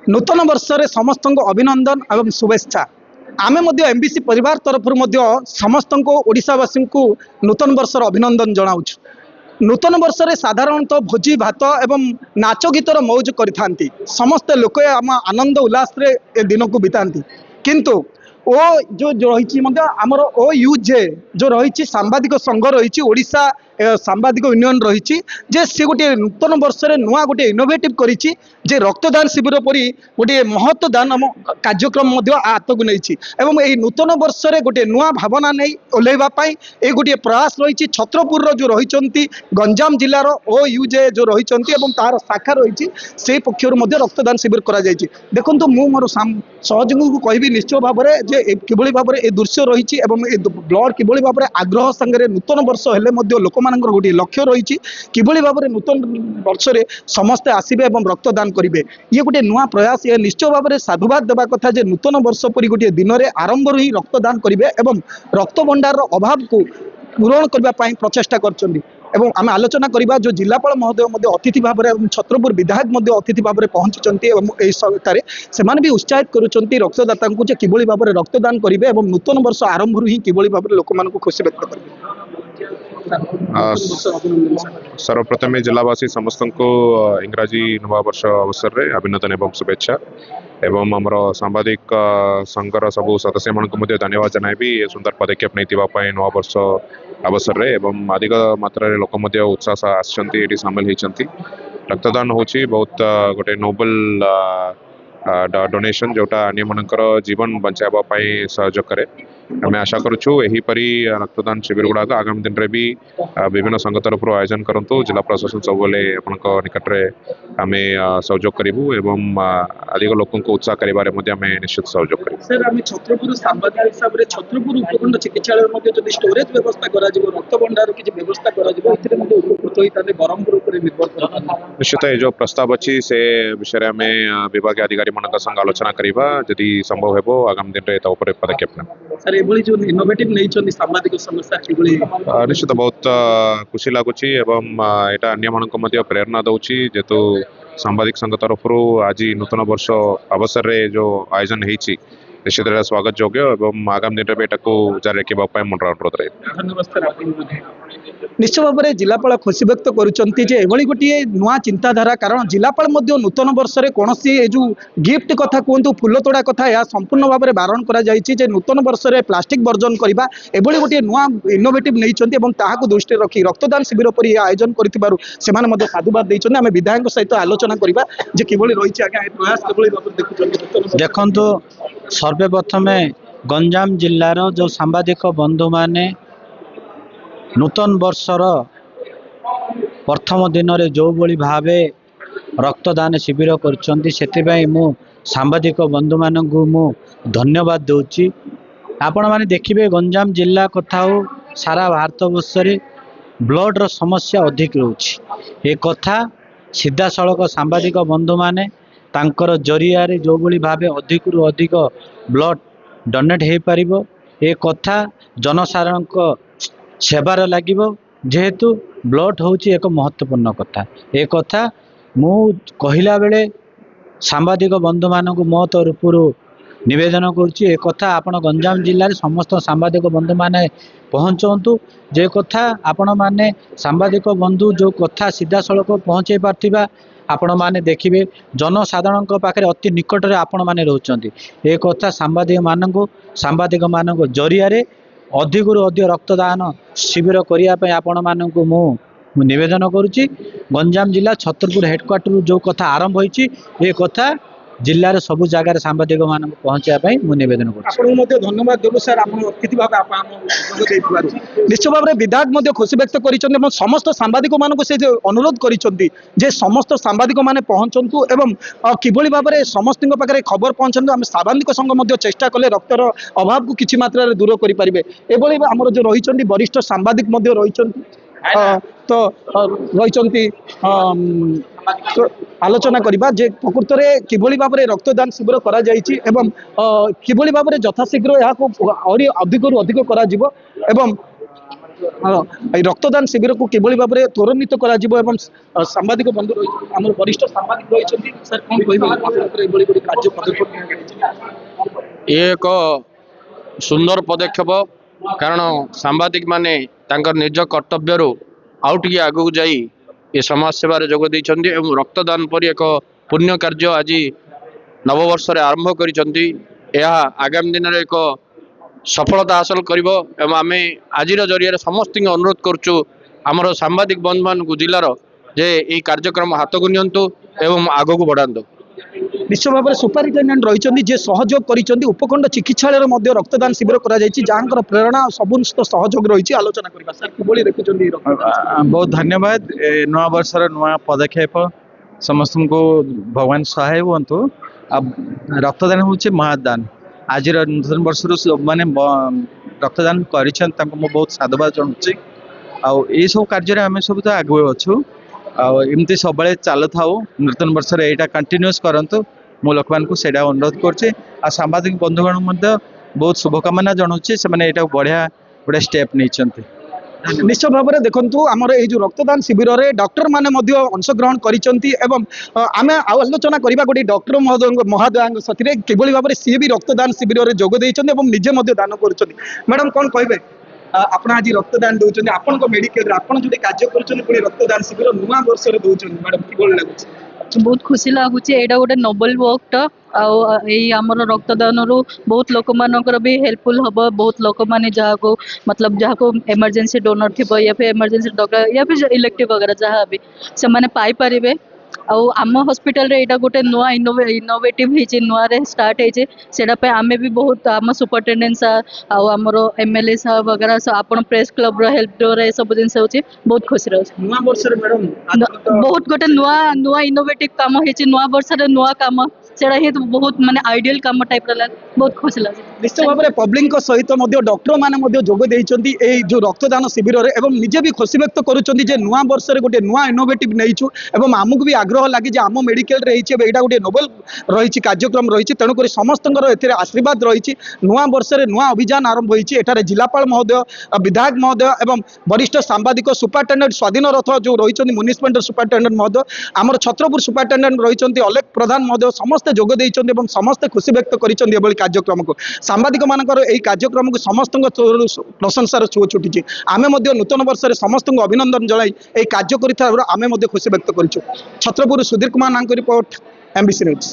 नूतन वर्ष रे समस्त को अभिनंदन एवं शुभेच्छा। आमे मध्य एमबीसी परिवार तरफ समस्त को ओडिशावासी को नूतन वर्ष अभिनंदन जनाऊँ। नूतन वर्ष रे साधारणतः भोजी भात एवं नाच गीतर मौज करिथांती। समस्त लोक आम आनंद उल्लास रे ए दिन को बितांती। किंतु ओ जो रही आमर ओ यूजे जो रही सांबादिक संघ रही ओडिशा सांबादिक यूनियन रही जे सी गोटे नूतन वर्ष रे नुआ गोटे इनोवेटिव करिछि जे रक्तदान शिविर परी गोटे महत्व दान कार्यक्रम आतक नहीं एवं यही नूतन वर्ष रे गोटे नुआ भावना नहीं ओल्लैवा ए गोटे प्रयास रही छत्रपुर जो रही गंजाम जिलार ओ यूजे जो रही तार शाखा रही से पक्षर रक्तदान शिविर करा जायछि। देखंतु मु मोर सहयोगी को कहबी निश्चय भाव में किभली भाव में दृश्य रही ब्लड किभली भाव में आग्रह संगे नूतन वर्ष हेले लोक मानकर गोटे लक्ष्य रही किभली भाव में नूतन वर्ष रे समस्ते आसबे और रक्तदान करेंगे। ये गोटे नुआ प्रयास ये निश्चय भाव में साधुवाद देवा कथा जे नूतन वर्ष परी गोटे दिन में आरंभ ही रक्तदान करेंगे और रक्त भंडार अभाव को पूरण करने प्रचेषा कर आम आलोचना करवा जो जिलापाल महोदय अतिथि भाव में छत्रपुर विधायक अतिथि भाव में पहुंची से भी उत्साहित करुँच रक्तदाता को किभली भाव में रक्तदान करेंगे और नूतन वर्ष आरंभ ही किभली भाव में लोक मानक खुशी व्यक्त करेंगे। सर्वप्रथम जिलावासी समस्त को इंग्राजी नववर्ष अवसर रे अभिनंदन एवं शुभेच्छा एवं आमर सांबादिक संघर सबू सदस्य मान धन्यवाद जनाबी सुंदर पदक्षेप नहीं नववर्ष अवसर रे एवं अधिक मात्रा रे लोक उत्साह आसछंती सामिल होती। रक्तदान होची बहुत गोटे नोबल डोनेशन जोटा अन्य मानकर जीवन बचावा सहयोग करे। आम आशा करुँ यहीपरी रक्तदान शिविर गुड़ाक आगामी दिन में भी विभिन्न संघ तरफ आयोजन करूँ। जिला प्रशासन सब निकट में आम सहयोग करूँ एवं अधिक लोक उत्साह कर निश्चित सहयोग करूँ। सर आम छत्रपुर सांबादिक हिसाब से छत्रपुर उपखंड चिकित्सालय जो स्टोरेज व्यवस्था कर रक्त भंडार किसी व्यवस्था कर ब्रह्मपुर निर्भर निश्चित ये जो प्रस्ताव अच्छी से विषय में विभाग अधिकारी मान संग आलोचना करवा जदि संभव हो आगामी दिन में पदक्षेप ने जो इनोवेटिव नहीं सामाजिक समस्या निश्चित बहुत खुशी लगुच एवं यहाँ अन्य मान प्रेरणा दौची जेतु सांबादिक संघ तरफ आज नूतन वर्ष अवसर रे जो आयोजन होती निश्चित स्वागत योग्य एवं आगामी दिन में जारी रखा मोर अनुरोध रहे। निश्चय भाव में जिलापाल खुशी व्यक्त करुँच गोटे नुआ चिंताधारा कारण जिलापाल नूतन वर्ष में कौन जो गिफ्ट कथा कहतु फुल तोड़ा कथा यह संपूर्ण भाव में बारण कर नूतन वर्ष में प्लास्टिक वर्जन करवा एभली गोटे नुआ इनोवेटिव नहीं दृष्टि रखी रक्तदान शिविर पर यह आयोजन कर साधुवाद देते आम विधायक सहित आलोचना करवा किभली रही आज्ञा प्रयास किभली देखो सर्वप्रथम गंजाम जिलार जो सांबादिक बंधु माने नूतन वर्षर प्रथम दिन में जो भली भावे रक्तदान शिविर कर सांबादिक बंधु मान मु धन्यवाद दूची। आपण माने देखिए गंजाम जिला कथा हो सारा भारत वर्ष रे ब्लड रो समस्या अधिक रोची ए कथा सीधा सड़क सांबादिक बंधु माने तांकर जरिया रे जो भली भावे अधिक रु अधिक ब्लड डोनेट हो पारिबो ए कथा जनसाधारण सेवार लगे जेहेतु ब्लड होची एक महत्वपूर्ण कथा ए कथा मु कहला बेले सांबादिक बंधु मानक मो तरफरु निवेदन करुच्ची ए कथा आपण गंजाम जिले में समस्त सांबादिक बंधु माने पहुँचतु जे कथा आपण माने सांबादिक बंधु जो कथा सीधा सड़क पहुँचे पार्थिबा आपण माने देखिए जनसाधारण पाखे अति निकट में आपण माने रोचंती ए कथा सांबादिक मानक जरिया रे अधिक रु अधिक रक्तदान शिविर करने आपण मानक मु निवेदन करुच्ची। गंजाम जिला छत्रपुर हेडक्वार्टर जो कथा आरंभ होती ये कथा जिले में सबू जगार सांबादिक मान पहुँचाई मुझे निवेदन कर धन्यवाद देव सर अतिथि भाव निश्चय भाव में विधायक खुशी व्यक्त कर समस्त सांबादिक मान से अनुरोध कर समस्त सांबादिक मैंने पहुँचतु एवं किभली भाव में समस्त पाखे खबर पहुँचतु आम सांबादिक संघ चेष्टा कले रक्तर अभाव को किसी मात्रा दूर करें एभली आमर जो रही वरिष्ठ सांबादिक रही तो रही आलोचना करवा जे प्रकृत में किभली भाव में रक्तदान शिविर करा जायछि एवं किभली भाव में यथाशीघ्र यहाँ अधिक अधिक करा এই রক্তদান শিবিরକୁ কিভাবে ভাবে ত্বরান্বিত করা যাব এবং সাংবাদিক বন্ধু আমার বরিষ্ঠ সাংবাদিক রয়েছেন স্যার কোন কইবে আপনাদের এইভাবে ভাবে কার্য পদক্ষেপ ये एक सुंदर पदक्षेप कारण सांबादिक माने तांकर निज कर्तव्य आउ टिके आगु जाई ये समाज सेवा जोग देइछन्ती एवं रक्तदान पर एक पुण्य कार्य आज नववर्ष आरंभ करिसन्ती यह आगामी दिन में एक सफलता हासिल करिवो एवं आमे आजिर जरिया समस्त अनुरोध करचु आमर सांबादिक बंधु मान जिलार जे ये कार्यक्रम हाथ को नियंतु एवं आगु को बढ़ातु निश्चय भाव में सुपरिटेडेंट रही जे सहयोग कर उपखंड चिकित्सालय रक्तदान शिविर कर जहाँ प्रेरणा समस्त सहयोग रही आलोचना करवा सर कि देखुं बहुत धन्यवाद नवा वर्षर नुआ पदक्षेप समस्त को भगवान सहाय हूँ अब रक्तदान हूँ महादान आज नूतन वर्ष मैंने रक्तदान कर बहुत साधुवाद जनाऊँगी आई सब कार्य आम सब तो आगे अच्छु आमती सब चलु था नूतन वर्ष यहाँ कंटिन्यूस करतु मु लोक मान अनुरोध कर सांबादिक बंधुगण बहुत शुभकामना जनाऊँगी से बढ़िया गोटे स्टेप नहीं निश्चय भाव में देखु आमर ये जो रक्तदान शिविर में डॉक्टर मैंने अंशग्रहण करें आलोचना करवा गोटे डॉक्टर महोदय साथी किभली भाव में सी भी रक्तदान शिविर में जोग देते निजे दान कर मैडम कौन कहे आप आज रक्तदान दौरान आपण मेडिकल आप जो कार्य कर रक्तदान शिविर नुआ वर्ष दौरान मैडम कि लगुच बहुत खुशी लगुच यहाँ गोटे नोबल वर्कटा आमर रक्तदान रु बहुत लोक मानकर भी हेल्पफुल हम बहुत लोक मैंने जहाँ को मतलब जहाँ को इमरजेंसी डोनर थी या फिर इमरजेंसी डॉक्टर या फिर इलेक्टिव वगैरह जहाँ भी से मैंने पाइपर आम हॉस्पिटल रे एटा गोटे नुआ इनोवेटिव होइचे नुआ रे स्टार्ट होइचे सेटा पे आमे भी बहुत आम सुपरिटेडेंट सार आमर एमएलए सार वगैरह आपण प्रेस क्लब रो हेल्प डोर ए सब जिनस होचे बहुत खुशी रहउछ नुआ वर्ष रे मैडम बहुत गोटे नुआ इनोवेटिव काम होइचे नुआ वर्ष रे नुआ काम सेटा ही बहुत माने आइडियल काम टाइप रे बहुत खुशी लागे निश्चित भाव में पब्लिक सहित डॉक्टर मैंने जोग देइछन्ती ए जो रक्तदान शिविर रे एवं निजे भी खुशी व्यक्त करुछन्ती जे नुआ वर्ष रे गोटे नुआ इनोवेटिव नैछु एवं आमको भी आग्रह लगे जे आम मेडिकल रे यहाँ गोटे नोबेल रही कार्यक्रम रही तेणुक समस्त आशीर्वाद रही नुआ वर्ष रे नुआ अभियान आरंभ होती एठारे जिलापाल महोदय विधायक महोदय एवं वरिष्ठ सांबादिक सुपरिटेडेंट स्वाधीन रथ जो रही म्युनिसिपालिटी सुपरिटेडेंट महोदय आमर छत्रपुर सुपरिटेडेंट रही अलेख प्रधान महोदय समस्ते जोग देइछन्ती एवं समस्ते खुशी व्यक्त करिछन्ती एभली कार्यक्रम को सांबादिक मानकर एही कार्यक्रम को समस्त प्रशंसार छुओ छुटी आमे मध्य नूतन वर्ष रे समस्त अभिनंदन जणाई एही कार्य करिथा आमे मध्य खुशी व्यक्त करिछु छत्रपुर सुधीर कुमार नांक रिपोर्ट एमबीसी न्यूज।